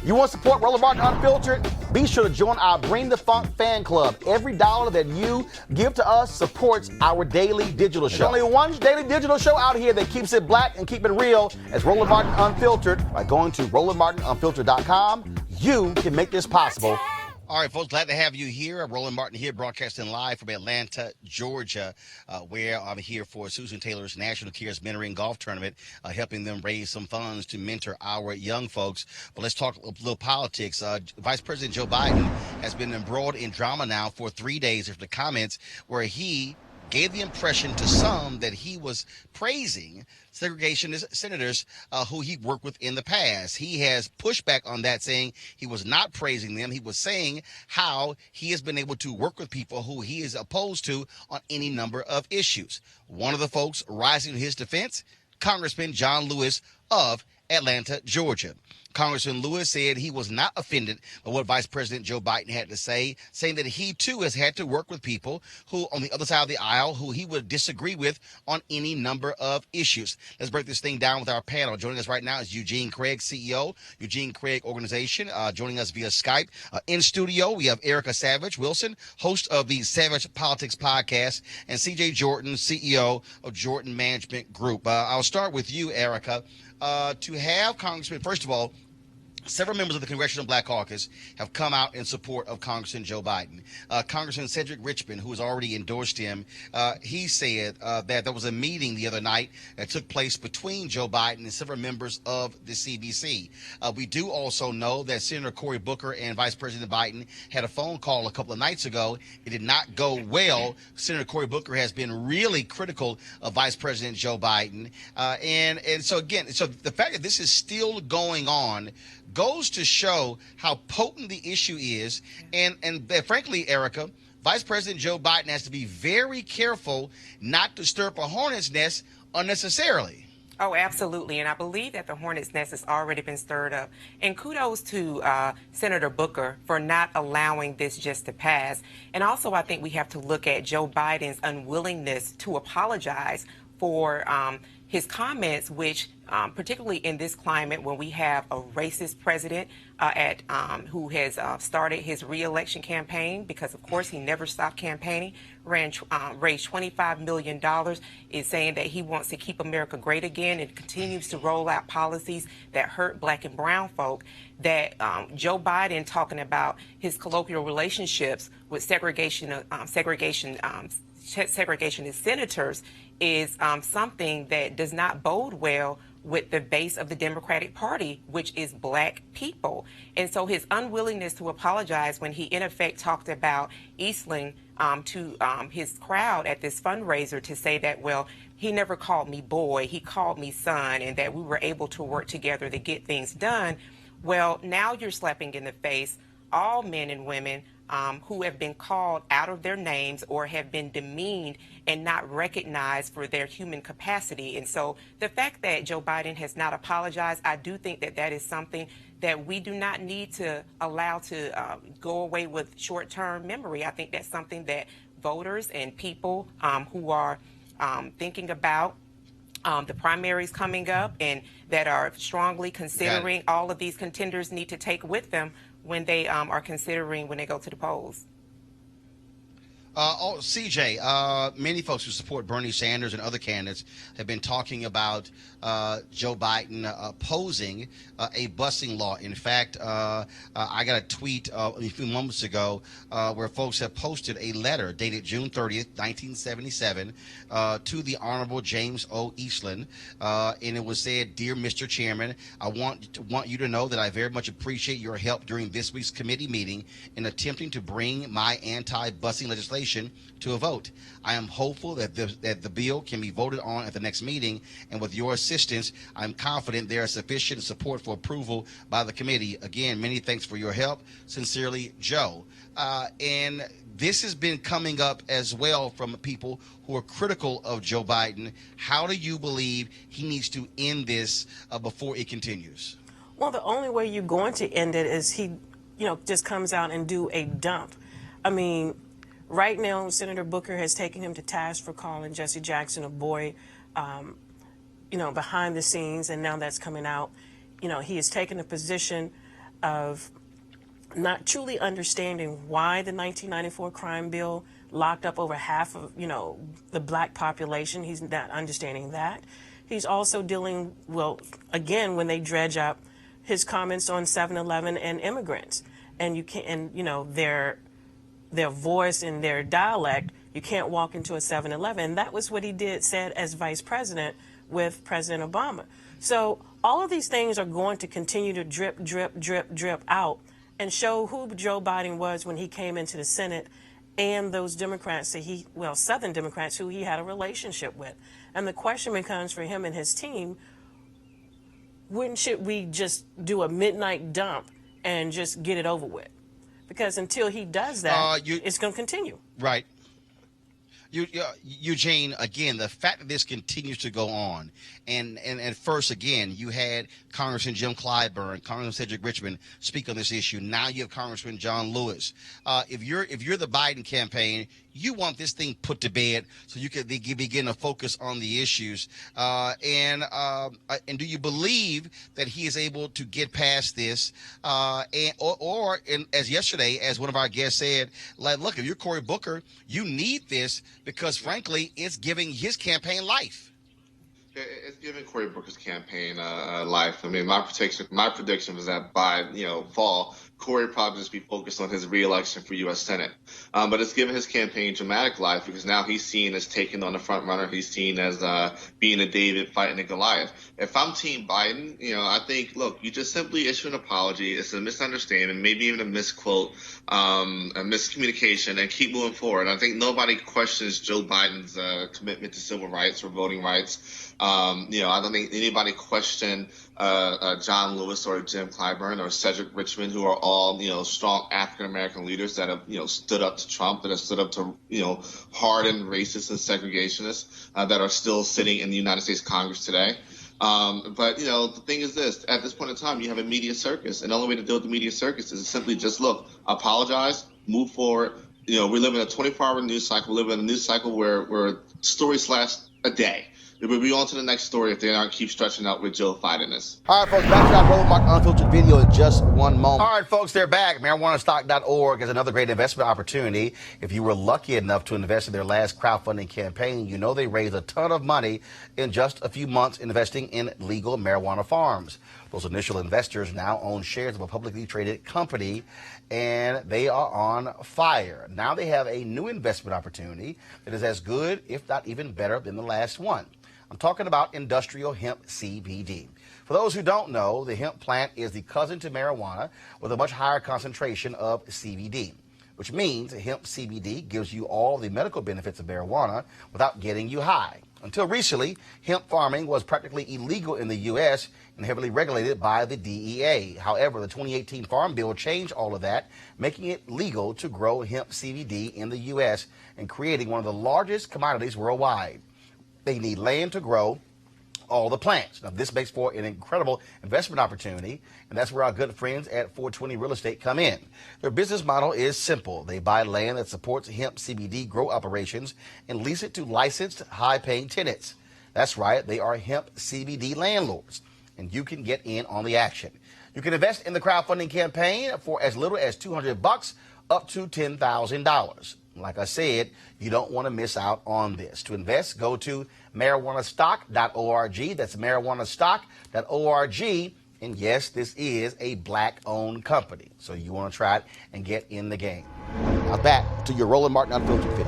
You want to support Roland Martin Unfiltered? Be sure to join our Bring the Funk fan club. Every dollar that you give to us supports our daily digital show. There's only one daily digital show out here that keeps it black and keep it real as Roland Martin Unfiltered. By going to RolandMartinUnfiltered.com, you can make this possible. All right, folks, glad to have you here. Roland Martin here, broadcasting live from Atlanta, Georgia, where I'm here for Susan Taylor's National Cares Mentoring Golf Tournament, helping them raise some funds to mentor our young folks. But let's talk a little politics. Vice President Joe Biden has been embroiled in drama now for 3 days after the comments where he gave the impression to some that he was praising segregationist senators who he worked with in the past. He has pushed back on that, saying he was not praising them. He was saying how he has been able to work with people who he is opposed to on any number of issues. One of the folks rising to his defense, Congressman John Lewis of Atlanta, Georgia. Congressman Lewis said he was not offended by what Vice President Joe Biden had to say, saying that he too has had to work with people who on the other side of the aisle who he would disagree with on any number of issues. Let's break this thing down with our panel. Joining us right now is Eugene Craig, CEO, Eugene Craig Organization, joining us via Skype. In studio, we have Erica Savage Wilson, host of the Savage Politics Podcast, and CJ Jordan, CEO of Jordan Management Group. I'll start with you, Erica. To have Congressman, first of all, several members of the Congressional Black Caucus have come out in support of Congressman Joe Biden. Congressman Cedric Richmond, who has already endorsed him, he said that there was a meeting the other night that took place between Joe Biden and several members of the CBC. We do also know that Senator Cory Booker and Vice President Biden had a phone call a couple of nights ago. It did not go well. Senator Cory Booker has been really critical of Vice President Joe Biden. And so again, so the fact that this is still going on goes to show how potent the issue is. And frankly, Erica, Vice President Joe Biden has to be very careful not to stir up a hornet's nest unnecessarily. Oh, absolutely. And I believe that the hornet's nest has already been stirred up. And kudos to Senator Booker for not allowing this just to pass. And also, I think we have to look at Joe Biden's unwillingness to apologize for his comments, which particularly in this climate when we have a racist president who has started his re-election campaign, because of course he never stopped campaigning, raised $25 million, is saying that he wants to keep America great again and continues to roll out policies that hurt black and brown folk, that Joe Biden talking about his colloquial relationships with segregationist senators is something that does not bode well with the base of the Democratic Party, which is black people. And so his unwillingness to apologize when he in effect talked about Eastland to his crowd at this fundraiser to say that, well, he never called me boy, he called me son, and that we were able to work together to get things done. Well, now you're slapping in the face all men and women who have been called out of their names or have been demeaned and not recognized for their human capacity. And so the fact that Joe Biden has not apologized, I do think that that is something that we do not need to allow to go away with short-term memory. I think that's something that voters and people who are thinking about the primaries coming up and that are strongly considering all of these contenders need to take with them when they are considering when they go to the polls. CJ, many folks who support Bernie Sanders and other candidates have been talking about Joe Biden opposing a busing law. In fact, I got a tweet a few moments ago where folks have posted a letter dated June 30th, 1977 to the Honorable James O. Eastland, and it was said, "Dear Mr. Chairman, I want you to know that I very much appreciate your help during this week's committee meeting in attempting to bring my anti-busing legislation to a vote. I am hopeful that the bill can be voted on at the next meeting, and with your assistance, I'm confident there is sufficient support for approval by the committee. Again, many thanks for your help. Sincerely, Joe." And this has been coming up as well from people who are critical of Joe Biden. How do you believe he needs to end this before it continues? Well, the only way you're going to end it is he, just comes out and do a dump. I mean, right now, Senator Booker has taken him to task for calling Jesse Jackson a boy, behind the scenes, and now that's coming out. He has taken a position of not truly understanding why the 1994 crime bill locked up over half of, the black population. He's not understanding that. He's also dealing, well, again, when they dredge up his comments on 7-Eleven and immigrants, and you can't, and their voice and their dialect. You can't walk into a 7-Eleven. That was what he said as vice president with President Obama. So all of these things are going to continue to drip, drip, drip, drip out and show who Joe Biden was when he came into the Senate, and those Democrats that Southern Democrats who he had a relationship with. And the question becomes for him and his team, when should we just do a midnight dump and just get it over with? Because until he does that, it's going to continue. Right. Eugene, again, the fact that this continues to go on, and first, again, you had Congressman Jim Clyburn, Congressman Cedric Richmond speak on this issue. Now you have Congressman John Lewis. If you're the Biden campaign, you want this thing put to bed so you can begin to focus on the issues. And do you believe that he is able to get past this? Or as yesterday, as one of our guests said, like, look, if you're Cory Booker, you need this because, frankly, it's giving his campaign life. It's giving Cory Booker's campaign life. I mean, my prediction was that by fall, Cory probably just be focused on his reelection for U.S. Senate. But it's given his campaign dramatic life because now he's seen as taking on the front runner. He's seen as being a David fighting a Goliath. If I'm Team Biden, I think, look, you just simply issue an apology. It's a misunderstanding, maybe even a misquote, a miscommunication, and keep moving forward. I think nobody questions Joe Biden's commitment to civil rights or voting rights. I don't think anybody questioned John Lewis or Jim Clyburn or Cedric Richmond, who are all, strong African-American leaders that have, stood up to Trump, that have stood up to, hardened racists and segregationists that are still sitting in the United States Congress today. But the thing is this, at this point in time, you have a media circus, and the only way to deal with the media circus is to simply just apologize, move forward. We live in a 24-hour news cycle. We live in a news cycle where stories last a day. It will be on to the next story if they don't keep stretching out with Joe Biden-ness. All right, folks, back to that Roland Mark Unfiltered video in just one moment. All right, folks, they're back. MarijuanaStock.org is another great investment opportunity. If you were lucky enough to invest in their last crowdfunding campaign, they raised a ton of money in just a few months investing in legal marijuana farms. Those initial investors now own shares of a publicly traded company, and they are on fire. Now they have a new investment opportunity that is as good, if not even better, than the last one. I'm talking about industrial hemp CBD. For those who don't know, the hemp plant is the cousin to marijuana with a much higher concentration of CBD, which means hemp CBD gives you all the medical benefits of marijuana without getting you high. Until recently, hemp farming was practically illegal in the U.S. and heavily regulated by the DEA. However, the 2018 Farm Bill changed all of that, making it legal to grow hemp CBD in the U.S. and creating one of the largest commodities worldwide. They need land to grow all the plants. Now, this makes for an incredible investment opportunity, and that's where our good friends at 420 Real Estate come in. Their business model is simple. They buy land that supports hemp CBD grow operations and lease it to licensed, high-paying tenants. That's right, they are hemp CBD landlords, and you can get in on the action. You can invest in the crowdfunding campaign for as little as $200 up to $10,000. Like I said, you don't want to miss out on this. To invest, go to marijuanastock.org. That's marijuanastock.org. And yes, this is a black-owned company, so you want to try it and get in the game. Now back to your Roland Martin Unfiltered video.